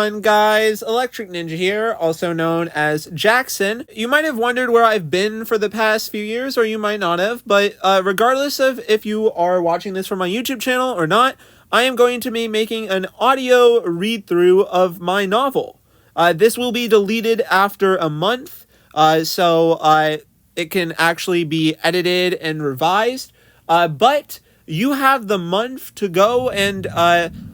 on, guys? Electric Ninja here, also known as Jackson. You might have wondered where I've been for the past few years, or you might not have, but regardless of if you are watching this from my YouTube channel or not, I am going to be making an audio read-through of my novel. This will be deleted after a month, so it can actually be edited and revised, but you have the month to go and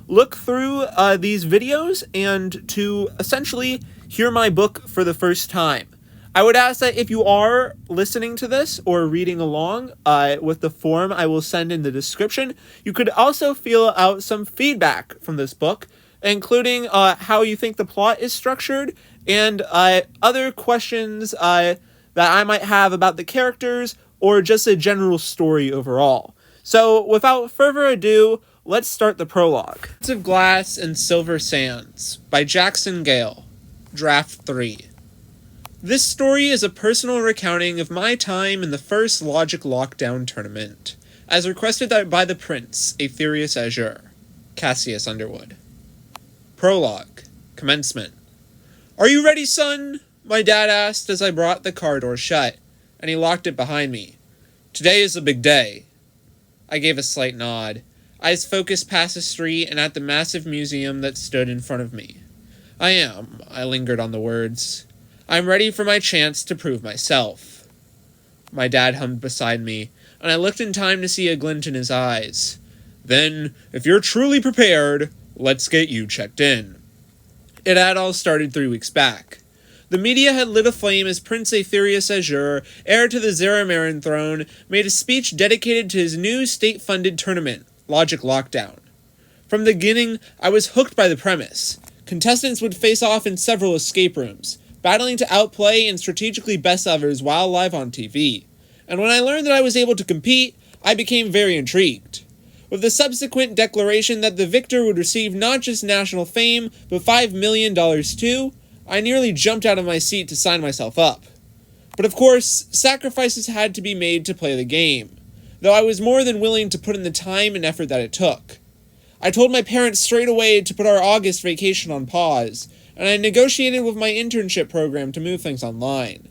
look through these videos and to essentially hear my book for the first time. I would ask that if you are listening to this or reading along with the form I will send in the description, you could also fill out some feedback from this book, including how you think the plot is structured and other questions that I might have about the characters or just a general story overall. So, without further ado, let's start the prologue. Shards of Glass and Silver Sands by Jackson Gale, Draft 3. This story is a personal recounting of my time in the first Logic Lockdown tournament, as requested by the Prince, Aetherius Azure, Cassius Underwood. Prologue, Commencement. "Are you ready, son?" my dad asked as I brought the car door shut, and he locked it behind me. "Today is a big day." I gave a slight nod, eyes focused past the street and at the massive museum that stood in front of me. I am, I lingered on the words. I'm ready for my chance to prove myself. My dad hummed beside me, and I looked in time to see a glint in his eyes. "Then, if you're truly prepared, let's get you checked in." It had all started 3 weeks back. The media had lit aflame as Prince Aetherius Azure, heir to the Zaramaran throne, made a speech dedicated to his new state-funded tournament, Logic Lockdown. From the beginning, I was hooked by the premise. Contestants would face off in several escape rooms, battling to outplay and strategically best others while live on TV. And when I learned that I was able to compete, I became very intrigued. With the subsequent declaration that the victor would receive not just national fame, but $5 million too, I nearly jumped out of my seat to sign myself up. But of course, sacrifices had to be made to play the game, though I was more than willing to put in the time and effort that it took. I told my parents straight away to put our August vacation on pause, and I negotiated with my internship program to move things online.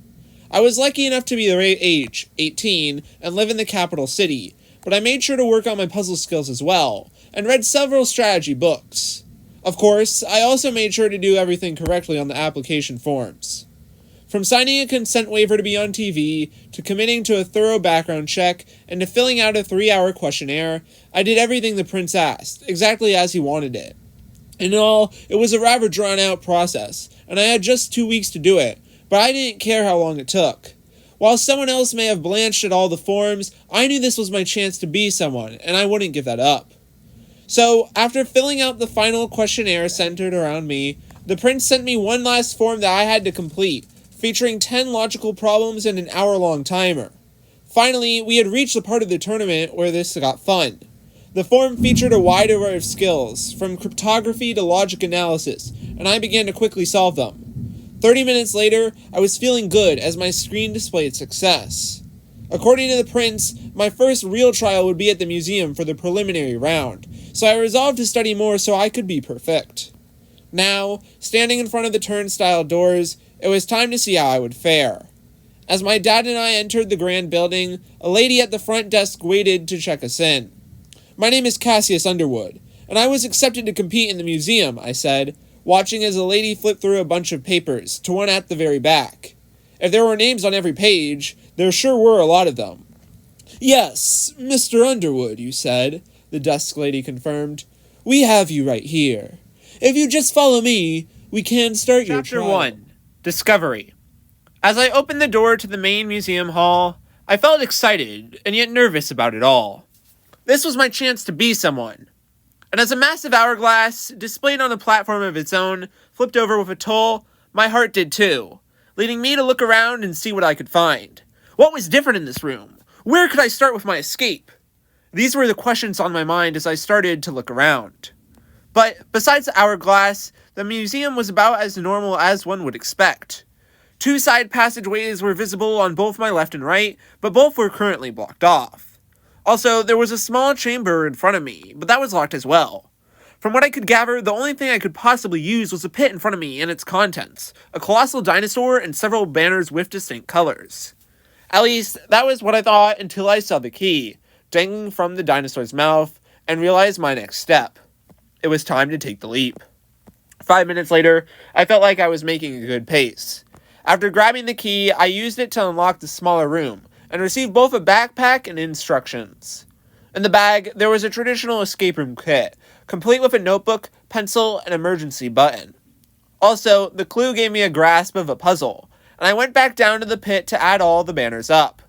I was lucky enough to be the right age, 18, and live in the capital city, but I made sure to work on my puzzle skills as well, and read several strategy books. Of course, I also made sure to do everything correctly on the application forms. From signing a consent waiver to be on TV, to committing to a thorough background check, and to filling out a 3-hour questionnaire, I did everything the prince asked, exactly as he wanted it. In all, it was a rather drawn-out process, and I had just 2 weeks to do it, but I didn't care how long it took. While someone else may have blanched at all the forms, I knew this was my chance to be someone, and I wouldn't give that up. So, after filling out the final questionnaire centered around me, the prince sent me one last form that I had to complete, featuring 10 logical problems and an hour-long timer. Finally, we had reached the part of the tournament where this got fun. The form featured a wide array of skills, from cryptography to logic analysis, and I began to quickly solve them. 30 minutes later, I was feeling good as my screen displayed success. According to the prince, my first real trial would be at the museum for the preliminary round, so I resolved to study more so I could be perfect. Now, standing in front of the turnstile doors, it was time to see how I would fare. As my dad and I entered the grand building, a lady at the front desk waited to check us in. "My name is Cassius Underwood, and I was accepted to compete in the museum," I said, watching as a lady flipped through a bunch of papers to one at the very back. If there were names on every page, there sure were a lot of them. "Yes, Mr. Underwood, you said," the desk lady confirmed. "We have you right here. If you just follow me, we can start your trial." Chapter 1. Discovery. As I opened the door to the main museum hall, I felt excited and yet nervous about it all. This was my chance to be someone. And as a massive hourglass, displayed on a platform of its own, flipped over with a toll, my heart did too, leading me to look around and see what I could find. What was different in this room? Where could I start with my escape? These were the questions on my mind as I started to look around. But besides the hourglass, the museum was about as normal as one would expect. 2 side passageways were visible on both my left and right, but both were currently blocked off. Also, there was a small chamber in front of me, but that was locked as well. From what I could gather, the only thing I could possibly use was the pit in front of me and its contents, a colossal dinosaur and several banners with distinct colors. At least, that was what I thought until I saw the key, dangling from the dinosaur's mouth, and realized my next step. It was time to take the leap. 5 minutes later, I felt like I was making a good pace. After grabbing the key, I used it to unlock the smaller room, and received both a backpack and instructions. In the bag, there was a traditional escape room kit, complete with a notebook, pencil, and emergency button. Also, the clue gave me a grasp of a puzzle, and I went back down to the pit to add all the banners up.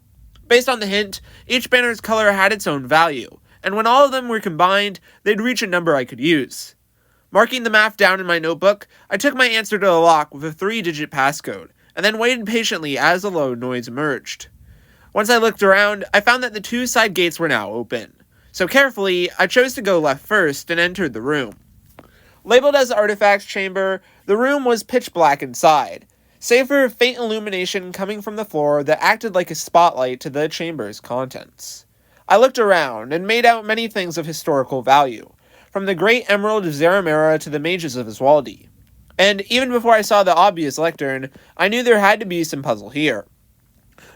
Based on the hint, each banner's color had its own value, and when all of them were combined, they'd reach a number I could use. Marking the math down in my notebook, I took my answer to the lock with a 3-digit passcode, and then waited patiently as a loud noise emerged. Once I looked around, I found that the 2 side gates were now open. So carefully, I chose to go left first and entered the room. Labeled as the artifacts chamber, the room was pitch black inside, save for a faint illumination coming from the floor that acted like a spotlight to the chamber's contents. I looked around and made out many things of historical value, from the Great Emerald of Zaramera to the Mages of Iswaldi. And even before I saw the obvious lectern, I knew there had to be some puzzle here.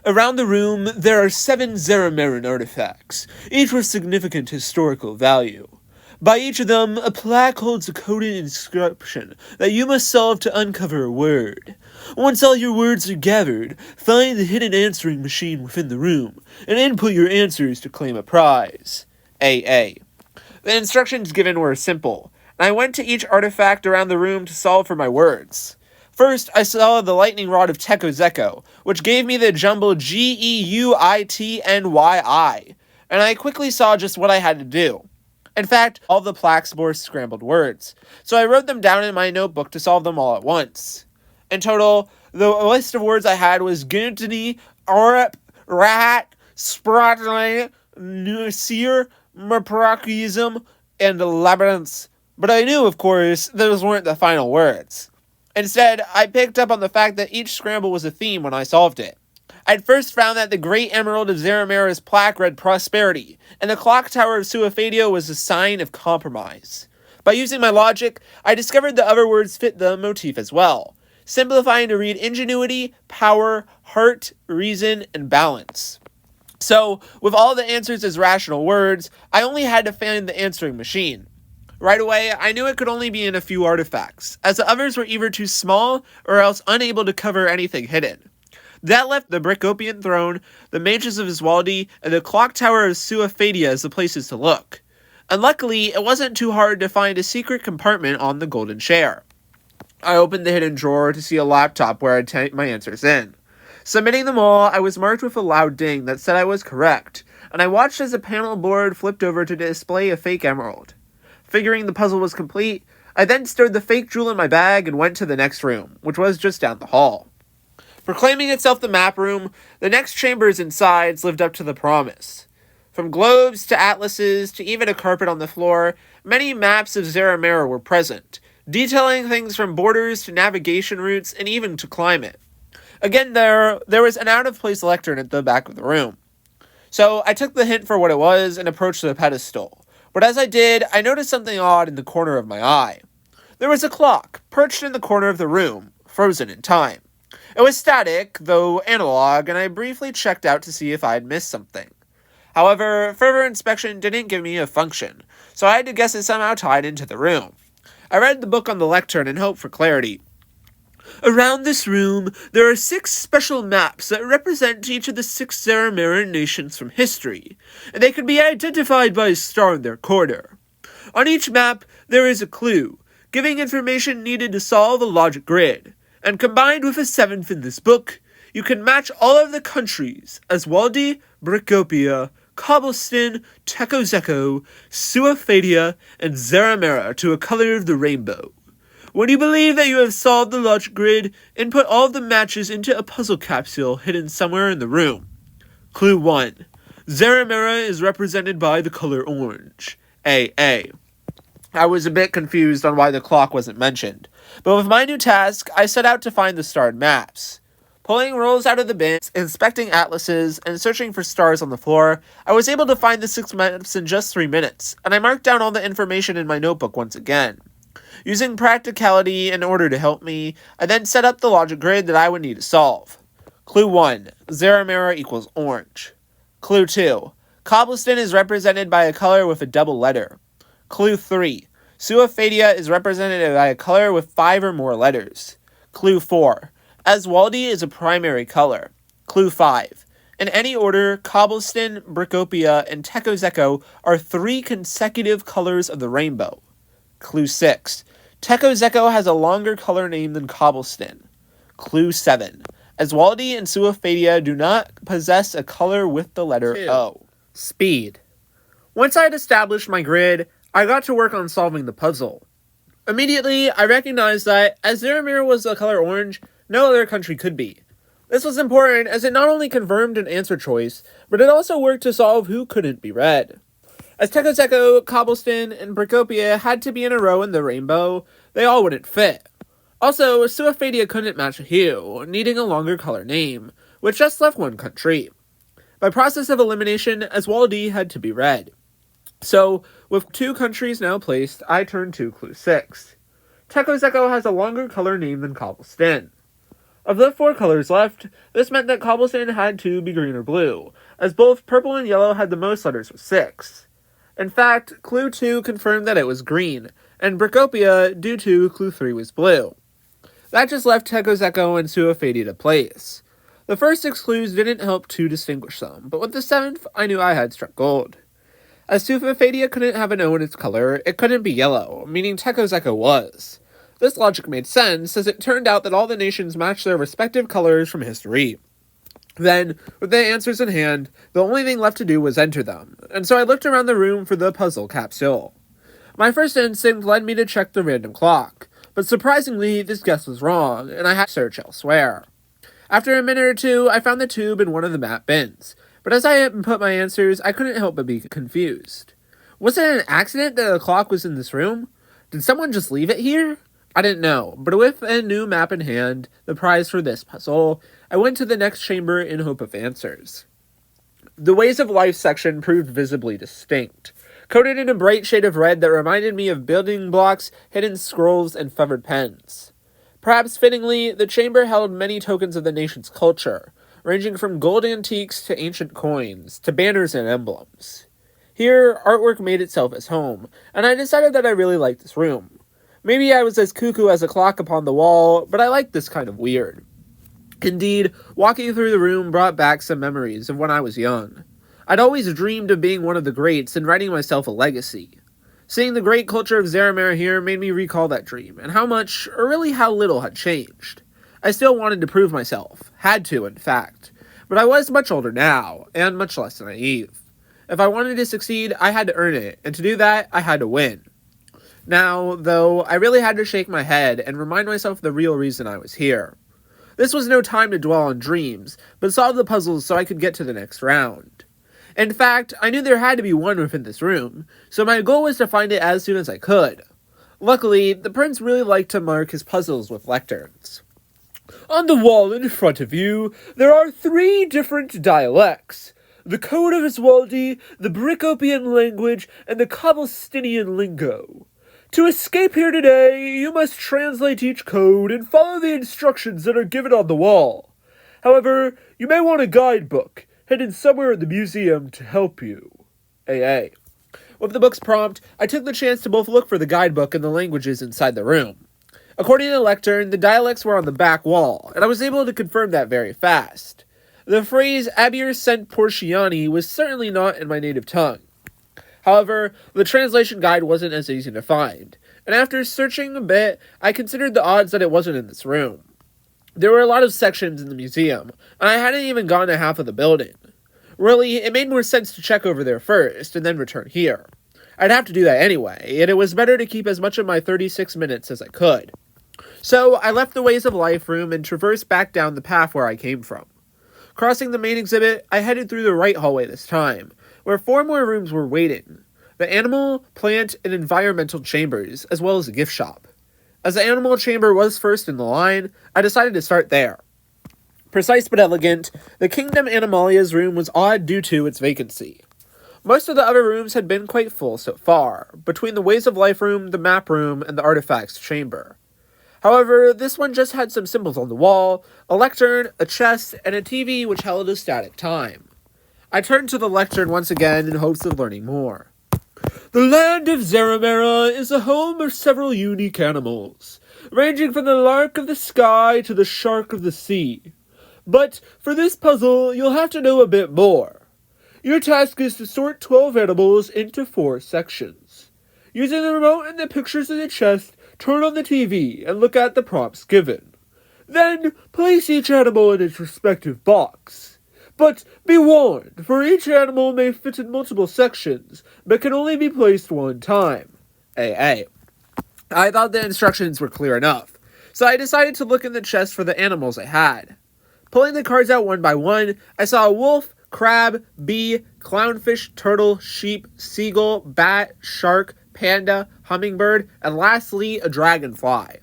Around the room, there are 7 Zarameran artifacts, each with significant historical value. By each of them, a plaque holds a coded inscription that you must solve to uncover a word. Once all your words are gathered, find the hidden answering machine within the room, and input your answers to claim a prize. AA. The instructions given were simple, and I went to each artifact around the room to solve for my words. First, I saw the lightning rod of Tekozeko, which gave me the jumble Geuitnyi, and I quickly saw just what I had to do. In fact, all the plaques bore scrambled words, so I wrote them down in my notebook to solve them all at once. In total, the list of words I had was Guntini, Orep, Rat, Spratling, Nusir, Merprakism, and Labyrinths. But I knew, of course, those weren't the final words. Instead, I picked up on the fact that each scramble was a theme when I solved it. I'd first found that the Great Emerald of Zaramera's plaque read prosperity, and the clock tower of Suafadio was a sign of compromise. By using my logic, I discovered the other words fit the motif as well, simplifying to read ingenuity, power, heart, reason, and balance. So, with all the answers as rational words, I only had to find the answering machine. Right away, I knew it could only be in a few artifacts, as the others were either too small or else unable to cover anything hidden. That left the Brickopian throne, the Mages of Iswaldi, and the clock tower of Suafadia as the places to look. And luckily, it wasn't too hard to find a secret compartment on the golden chair. I opened the hidden drawer to see a laptop where I'd type my answers in. Submitting them all, I was marked with a loud ding that said I was correct, and I watched as a panel board flipped over to display a fake emerald. Figuring the puzzle was complete, I then stowed the fake jewel in my bag and went to the next room, which was just down the hall. Proclaiming itself the map room, the next chambers and sides lived up to the promise. From globes to atlases to even a carpet on the floor, many maps of Zaramera were present, detailing things from borders to navigation routes and even to climate. Again, there was an out-of-place lectern at the back of the room. So I took the hint for what it was and approached the pedestal. But as I did, I noticed something odd in the corner of my eye. There was a clock, perched in the corner of the room, frozen in time. It was static, though analog, and I briefly checked out to see if I had missed something. However, further inspection didn't give me a function, so I had to guess it somehow tied into the room. I read the book on the lectern and hoped for clarity. Around this room, there are 6 special maps that represent each of the 6 Zarameran nations from history, and they can be identified by a star in their corner. On each map, there is a clue, giving information needed to solve a logic grid, and combined with a 7th in this book, you can match all of the countries, Iswaldi, Bricopia, Cobbleston, Tekozeko, Suafadia, and Zaramera to a color of the rainbow. When you believe that you have solved the logic grid, input all of the matches into a puzzle capsule hidden somewhere in the room. Clue 1. Zaramera is represented by the color orange. AA. I was a bit confused on why the clock wasn't mentioned, but with my new task, I set out to find the starred maps. Pulling rolls out of the bins, inspecting atlases, and searching for stars on the floor, I was able to find the 6 maps in just 3 minutes, and I marked down all the information in my notebook once again. Using practicality in order to help me, I then set up the logic grid that I would need to solve. Clue 1. Zaramera equals orange. Clue 2. Cobblestone is represented by a color with a double letter. Clue 3. Suafadia is represented by a color with 5 or more letters. Clue 4. Aswaldi is a primary color. Clue 5. In any order, Cobblestone, Bricopia, and Tekozeko are 3 consecutive colors of the rainbow. Clue 6. Tekozeko has a longer color name than Cobblestone. Clue 7. Aswaldi and Suafadia do not possess a color with the letter O. Speed. Once I had established my grid, I got to work on solving the puzzle. Immediately, I recognized that, as Zaramir was the color orange, no other country could be. This was important as it not only confirmed an answer choice, but it also worked to solve who couldn't be red. As Tekozeko, Cobblestone, and Bricopia had to be in a row in the rainbow, they all wouldn't fit. Also, Suafadia couldn't match hue, needing a longer color name, which just left one country. By process of elimination, Aswaldi had to be red. So, with 2 countries now placed, I turn to Clue 6. Tekozeko has a longer color name than Cobblestone. Of the 4 colors left, this meant that Cobblestone had to be green or blue, as both purple and yellow had the most letters with 6. In fact, Clue 2 confirmed that it was green, and Bricopia, due to Clue 3, was blue. That just left Tekozeko and Suafadia to place. The first 6 clues didn't help to distinguish them, but with the 7th, I knew I had struck gold. As Suafadia couldn't have an O in its color, it couldn't be yellow, meaning Tekozeko was. This logic made sense, as it turned out that all the nations matched their respective colors from history. Then, with the answers in hand, the only thing left to do was enter them, and so I looked around the room for the puzzle capsule. My first instinct led me to check the random clock, but surprisingly, this guess was wrong, and I had to search elsewhere. After a minute or 2, I found the tube in one of the map bins, but as I input my answers, I couldn't help but be confused. Was it an accident that the clock was in this room? Did someone just leave it here? I didn't know, but with a new map in hand, the prize for this puzzle, I went to the next chamber in hope of answers. The Ways of Life section proved visibly distinct, coated in a bright shade of red that reminded me of building blocks, hidden scrolls, and feathered pens. Perhaps fittingly, the chamber held many tokens of the nation's culture, ranging from gold antiques to ancient coins, to banners and emblems. Here, artwork made itself as home, and I decided that I really liked this room. Maybe I was as cuckoo as a clock upon the wall, but I liked this kind of weird. Indeed, walking through the room brought back some memories of when I was young. I'd always dreamed of being one of the greats and writing myself a legacy. Seeing the great culture of Zaramera here made me recall that dream, and how much, or really how little, had changed. I still wanted to prove myself. Had to, in fact. But I was much older now, and much less naive. If I wanted to succeed, I had to earn it, and to do that, I had to win. Now, though, I really had to shake my head and remind myself the real reason I was here. This was no time to dwell on dreams, but solve the puzzles so I could get to the next round. In fact, I knew there had to be one within this room, so my goal was to find it as soon as I could. Luckily, the prince really liked to mark his puzzles with lecterns. On the wall in front of you, there are 3 different dialects. The code of Aswaldi, the Bricopian language, and the Cobblestonian lingo. To escape here today, you must translate each code and follow the instructions that are given on the wall. However, you may want a guidebook, hidden somewhere in the museum to help you. AA. With the book's prompt, I took the chance to both look for the guidebook and the languages inside the room. According to the lectern, the dialects were on the back wall, and I was able to confirm that very fast. The phrase Abir Sent Porciani was certainly not in my native tongue. However, the translation guide wasn't as easy to find, and after searching a bit, I considered the odds that it wasn't in this room. There were a lot of sections in the museum, and I hadn't even gone to half of the building. Really, it made more sense to check over there first, and then return here. I'd have to do that anyway, and it was better to keep as much of my 36 minutes as I could. So, I left the Ways of Life room and traversed back down the path where I came from. Crossing the main exhibit, I headed through the right hallway this time, where 4 more rooms were waiting. The animal, plant, and environmental chambers, as well as a gift shop. As the animal chamber was first in the line, I decided to start there. Precise but elegant, the Kingdom Animalia's room was odd due to its vacancy. Most of the other rooms had been quite full so far, between the Ways of Life room, the map room, and the artifacts chamber. However, this one just had some symbols on the wall, a lectern, a chest, and a TV which held a static time. I turned to the lectern once again in hopes of learning more. The land of Zaramera is the home of several unique animals, ranging from the lark of the sky to the shark of the sea. But for this puzzle, you'll have to know a bit more. Your task is to sort 12 animals into 4 sections. Using the remote and the pictures in the chest, turn on the TV and look at the prompts given. Then, place each animal in its respective box. But be warned, for each animal may fit in multiple sections, but can only be placed one time. AA. I thought the instructions were clear enough, so I decided to look in the chest for the animals I had. Pulling the cards out one by one, I saw a wolf, crab, bee, clownfish, turtle, sheep, seagull, bat, shark, panda, hummingbird, and lastly, a dragonfly.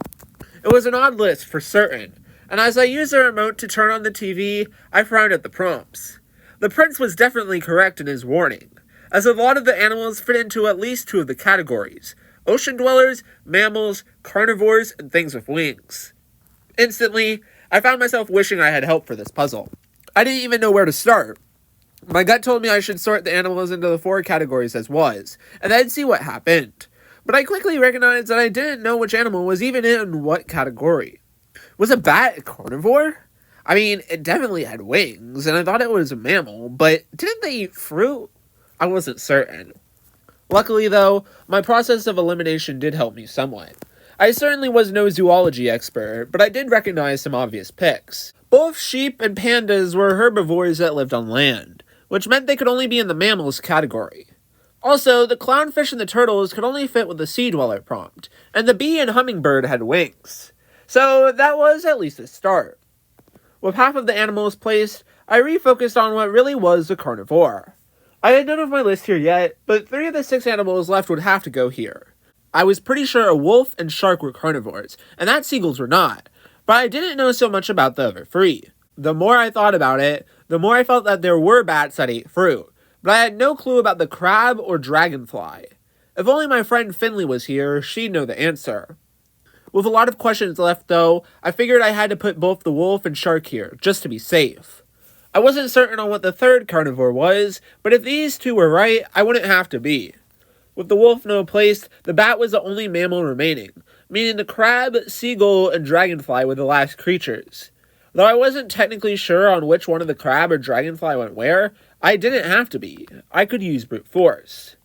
It was an odd list for certain, and as I used the remote to turn on the TV, I frowned at the prompts. The prince was definitely correct in his warning, as a lot of the animals fit into at least 2 of the categories: ocean dwellers, mammals, carnivores, and things with wings. Instantly, I found myself wishing I had help for this puzzle. I didn't even know where to start. My gut told me I should sort the animals into the 4 categories as was, and then see what happened. But I quickly recognized that I didn't know which animal was even in what category. Was a bat a carnivore? I mean, it definitely had wings, and I thought it was a mammal, but didn't they eat fruit? I wasn't certain. Luckily, though, my process of elimination did help me somewhat. I certainly was no zoology expert, but I did recognize some obvious picks. Both sheep and pandas were herbivores that lived on land, which meant they could only be in the mammals category. Also, the clownfish and the turtles could only fit with the sea dweller prompt, and the bee and hummingbird had wings. So that was at least a start. With half of the animals placed, I refocused on what really was a carnivore. I had none of my list here yet, but 3 of the 6 animals left would have to go here. I was pretty sure a wolf and shark were carnivores, and that seagulls were not, but I didn't know so much about the other 3. The more I thought about it, the more I felt that there were bats that ate fruit, but I had no clue about the crab or dragonfly. If only my friend Finley was here, she'd know the answer. With a lot of questions left, though, I figured I had to put both the wolf and shark here, just to be safe. I wasn't certain on what the 3rd carnivore was, but if these 2 were right, I wouldn't have to be. With the wolf no place, the bat was the only mammal remaining, meaning the crab, seagull, and dragonfly were the last creatures. Though I wasn't technically sure on which one of the crab or dragonfly went where, I didn't have to be. I could use brute force.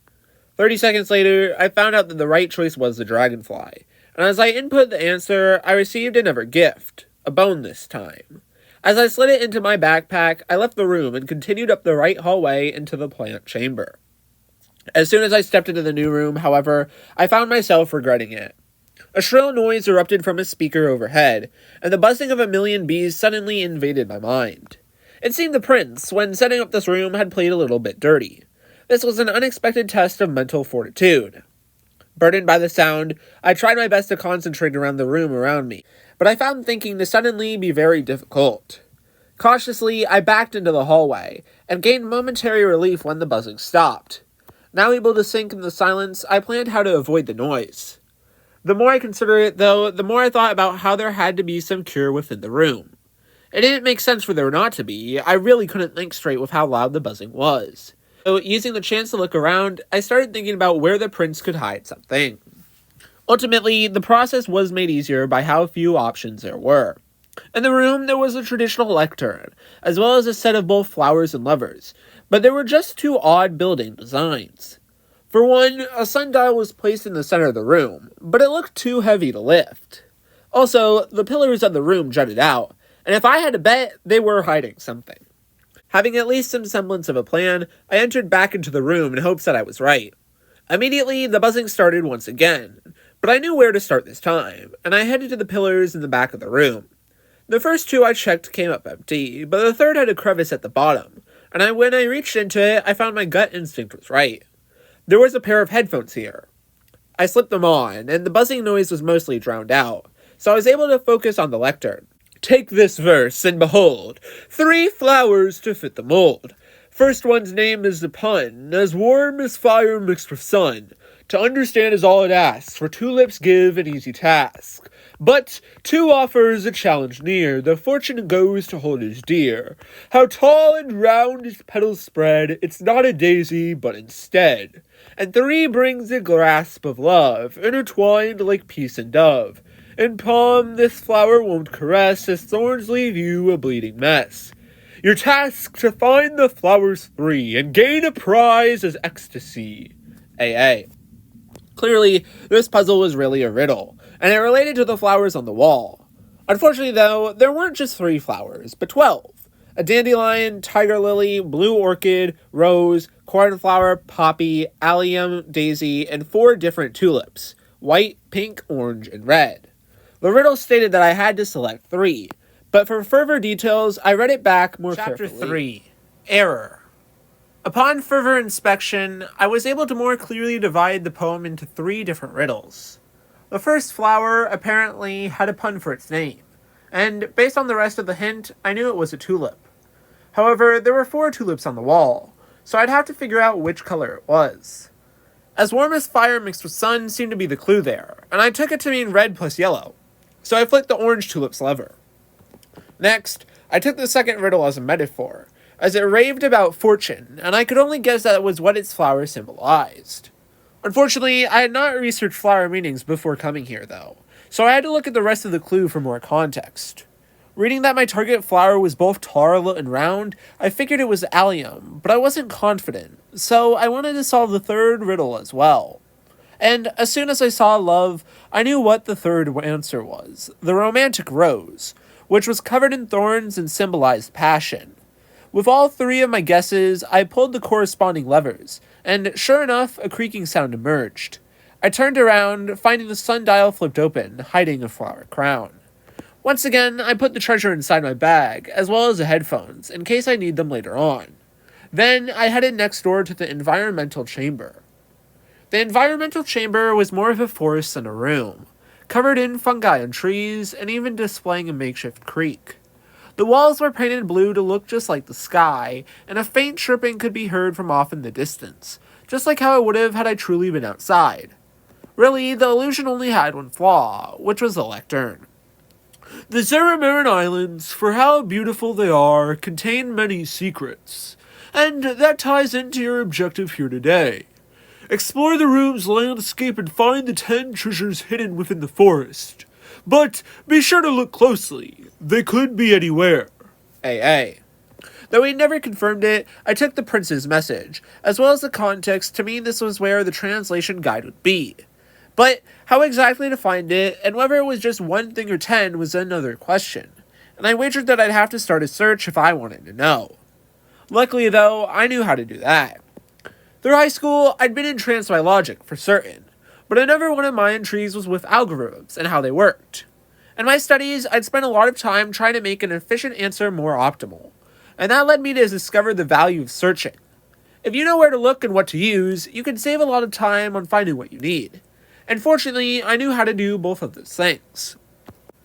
30 seconds later, I found out that the right choice was the dragonfly, and as I input the answer, I received another gift, a bone this time. As I slid it into my backpack, I left the room and continued up the right hallway into the plant chamber. As soon as I stepped into the new room, however, I found myself regretting it. A shrill noise erupted from a speaker overhead, and the buzzing of a million bees suddenly invaded my mind. It seemed the prince, when setting up this room, had played a little bit dirty. This was an unexpected test of mental fortitude. Burdened by the sound, I tried my best to concentrate around the room around me, but I found thinking to suddenly be very difficult. Cautiously, I backed into the hallway, and gained momentary relief when the buzzing stopped. Now able to sink in the silence, I planned how to avoid the noise. The more I considered it, though, the more I thought about how there had to be some cure within the room. It didn't make sense for there not to be. I really couldn't think straight with how loud the buzzing was. So, using the chance to look around, I started thinking about where the prince could hide something. Ultimately, the process was made easier by how few options there were. In the room, there was a traditional lectern, as well as a set of both flowers and levers, but there were just 2 odd building designs. For one, a sundial was placed in the center of the room, but it looked too heavy to lift. Also, the pillars of the room jutted out, and if I had to bet, they were hiding something. Having at least some semblance of a plan, I entered back into the room in hopes that I was right. Immediately, the buzzing started once again, but I knew where to start this time, and I headed to the pillars in the back of the room. The first 2 I checked came up empty, but the 3rd had a crevice at the bottom, and when I reached into it, I found my gut instinct was right. There was a pair of headphones here. I slipped them on, and the buzzing noise was mostly drowned out, so I was able to focus on the lectern. Take this verse, and behold, 3 flowers to fit the mold. First one's name is the pun, as warm as fire mixed with sun. To understand is all it asks, for tulips give an easy task. But 2 offers a challenge near, the fortune goes to hold his dear. How tall and round its petals spread, it's not a daisy, but instead. And 3 brings a grasp of love, intertwined like peace and dove. In palm this flower won't caress, as thorns leave you a bleeding mess. Your task to find the flowers 3, and gain a prize as ecstasy. AA. Clearly, this puzzle was really a riddle, and it related to the flowers on the wall. Unfortunately, though, there weren't just 3 flowers, but 12. A dandelion, tiger lily, blue orchid, rose, cornflower, poppy, allium, daisy, and 4 different tulips: white, pink, orange, and red. The riddle stated that I had to select 3, but for further details, I read it back more carefully. Chapter 3. Error. Upon further inspection, I was able to more clearly divide the poem into 3 different riddles. The first flower apparently had a pun for its name, and based on the rest of the hint, I knew it was a tulip. However, there were 4 tulips on the wall, so I'd have to figure out which color it was. As warm as fire mixed with sun seemed to be the clue there, and I took it to mean red plus yellow, so I flicked the orange tulip's lever. Next, I took the second riddle as a metaphor, as it raved about fortune, and I could only guess that was what its flower symbolized. Unfortunately, I had not researched flower meanings before coming here, though, so I had to look at the rest of the clue for more context. Reading that my target flower was both tall and round, I figured it was allium, but I wasn't confident, so I wanted to solve the third riddle as well. And as soon as I saw love, I knew what the third answer was: the romantic rose, which was covered in thorns and symbolized passion. With all 3 of my guesses, I pulled the corresponding levers, and sure enough, a creaking sound emerged. I turned around, finding the sundial flipped open, hiding a flower crown. Once again, I put the treasure inside my bag, as well as the headphones, in case I need them later on. Then, I headed next door to the environmental chamber. The environmental chamber was more of a forest than a room, covered in fungi and trees, and even displaying a makeshift creek. The walls were painted blue to look just like the sky, and a faint chirping could be heard from off in the distance, just like how it would have had I truly been outside. Really, the illusion only had one flaw, which was the lectern. The Zeramarin Islands, for how beautiful they are, contain many secrets, and that ties into your objective here today. Explore the room's landscape and find the 10 treasures hidden within the forest. But be sure to look closely. They could be anywhere. AA. Though he never confirmed it, I took the prince's message, as well as the context, to mean this was where the translation guide would be. But how exactly to find it, and whether it was just 1 thing or 10, was another question, and I wagered that I'd have to start a search if I wanted to know. Luckily, though, I knew how to do that. Through high school, I'd been entranced by logic, for certain, but another one of my intrigues was with algorithms and how they worked. In my studies, I'd spent a lot of time trying to make an efficient answer more optimal, and that led me to discover the value of searching. If you know where to look and what to use, you can save a lot of time on finding what you need. And fortunately, I knew how to do both of those things.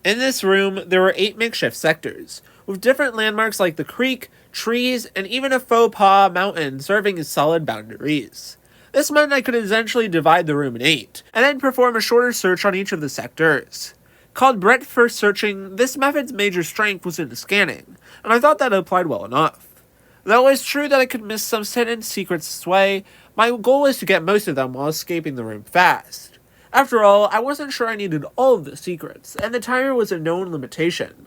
In this room, there were 8 makeshift sectors, with different landmarks like the creek, trees, and even a faux pas mountain serving as solid boundaries. This meant I could essentially divide the room in 8, and then perform a shorter search on each of the sectors. Called breadth first searching, this method's major strength was in the scanning, and I thought that applied well enough. Though it's true that I could miss some hidden secrets this way, my goal was to get most of them while escaping the room fast. After all, I wasn't sure I needed all of the secrets, and the timer was a known limitation.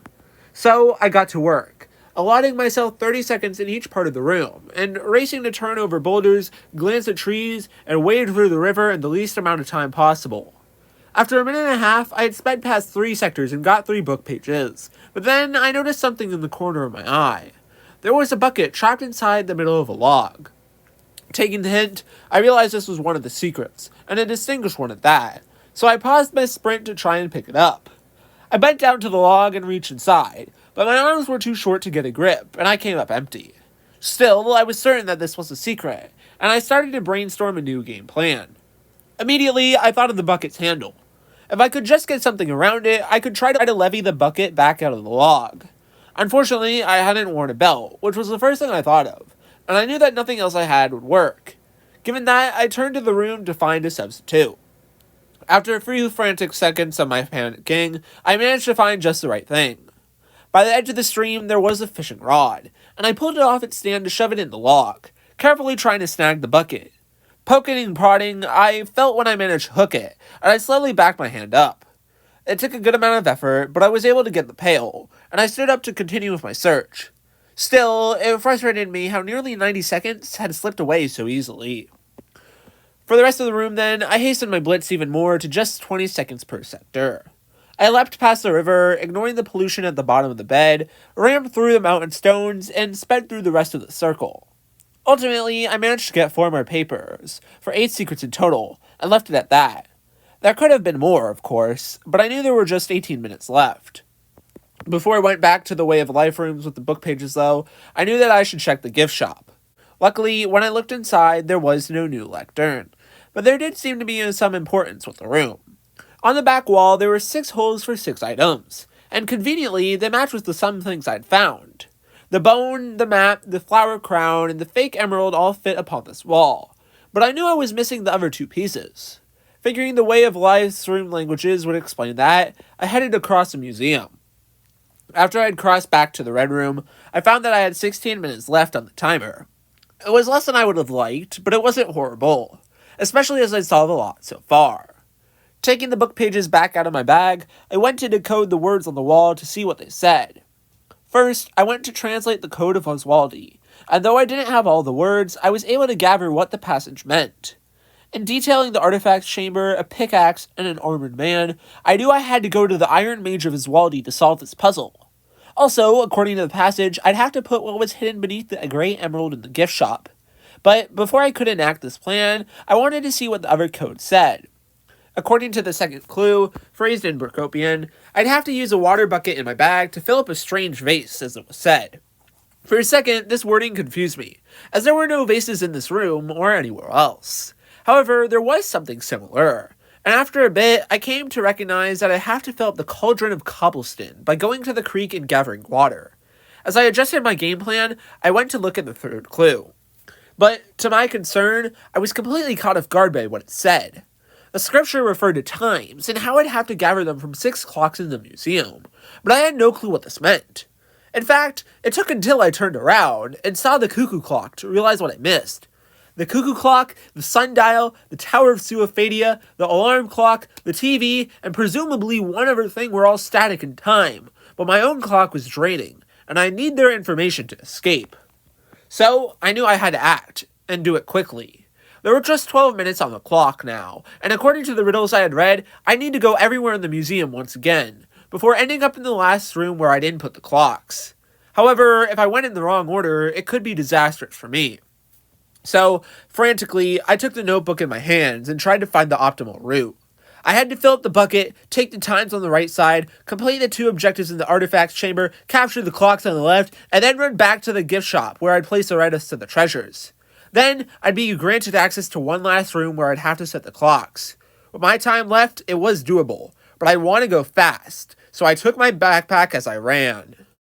So I got to work, allotting myself 30 seconds in each part of the room, and racing to turn over boulders, glance at trees, and wade through the river in the least amount of time possible. After a minute and a half, I had sped past 3 sectors and got 3 book pages, but then I noticed something in the corner of my eye. There was a bucket trapped inside the middle of a log. Taking the hint, I realized this was one of the secrets, and a distinguished one at that, so I paused my sprint to try and pick it up. I bent down to the log and reached inside, but my arms were too short to get a grip, and I came up empty. Still, I was certain that this was a secret, and I started to brainstorm a new game plan. Immediately, I thought of the bucket's handle. If I could just get something around it, I could try to levy the bucket back out of the log. Unfortunately, I hadn't worn a belt, which was the first thing I thought of, and I knew that nothing else I had would work. Given that, I turned to the room to find a substitute. After a few frantic seconds of my panicking, I managed to find just the right thing. By the edge of the stream, there was a fishing rod, and I pulled it off its stand to shove it in the log, carefully trying to snag the bucket. Poking and prodding, I felt when I managed to hook it, and I slowly backed my hand up. It took a good amount of effort, but I was able to get the pail, and I stood up to continue with my search. Still, it frustrated me how nearly 90 seconds had slipped away so easily. For the rest of the room, then, I hastened my blitz even more to just 20 seconds per sector. I leapt past the river, ignoring the pollution at the bottom of the bed, rammed through the mountain stones, and sped through the rest of the circle. Ultimately, I managed to get 4 more papers, for 8 secrets in total, and left it at that. There could have been more, of course, but I knew there were just 18 minutes left. Before I went back to the Way of Life rooms with the book pages, though, I knew that I should check the gift shop. Luckily, when I looked inside, there was no new lectern, but there did seem to be some importance with the room. On the back wall, there were 6 holes for 6 items, and conveniently, they matched with the some things I'd found. The bone, the map, the flower crown, and the fake emerald all fit upon this wall, but I knew I was missing the other 2 pieces. Figuring the Way of Life's room languages would explain that, I headed across the museum. After I had crossed back to the Red Room, I found that I had 16 minutes left on the timer. It was less than I would have liked, but it wasn't horrible, especially as I saw the lot so far. Taking the book pages back out of my bag, I went to decode the words on the wall to see what they said. First, I went to translate the Code of Oswaldi, and though I didn't have all the words, I was able to gather what the passage meant. In detailing the artifacts chamber, a pickaxe, and an armored man, I knew I had to go to the Iron Mage of Oswaldi to solve this puzzle. Also, according to the passage, I'd have to put what was hidden beneath the grey emerald in the gift shop. But before I could enact this plan, I wanted to see what the other code said. According to the second clue, phrased in Berkopian, I'd have to use a water bucket in my bag to fill up a strange vase, as it was said. For a second, this wording confused me, as there were no vases in this room or anywhere else. However, there was something similar, and after a bit, I came to recognize that I have to fill up the cauldron of cobblestone by going to the creek and gathering water. As I adjusted my game plan, I went to look at the third clue. But, to my concern, I was completely caught off guard by what it said. The scripture referred to times, and how I'd have to gather them from 6 clocks in the museum, but I had no clue what this meant. In fact, it took until I turned around and saw the cuckoo clock to realize what I missed. The cuckoo clock, the sundial, the Tower of Suophadia, the alarm clock, the TV, and presumably one other thing were all static in time, but my own clock was draining, and I need their information to escape. So, I knew I had to act, and do it quickly. There were just 12 minutes on the clock now, and according to the riddles I had read, I need to go everywhere in the museum once again, before ending up in the last room where I'd input the clocks. However, if I went in the wrong order, it could be disastrous for me. So, frantically, I took the notebook in my hands and tried to find the optimal route. I had to fill up the bucket, take the times on the right side, complete the 2 objectives in the artifacts chamber, capture the clocks on the left, and then run back to the gift shop where I'd place the rest of the treasures. Then, I'd be granted access to one last room where I'd have to set the clocks. With my time left, it was doable, but I want to go fast, so I took my backpack as I ran.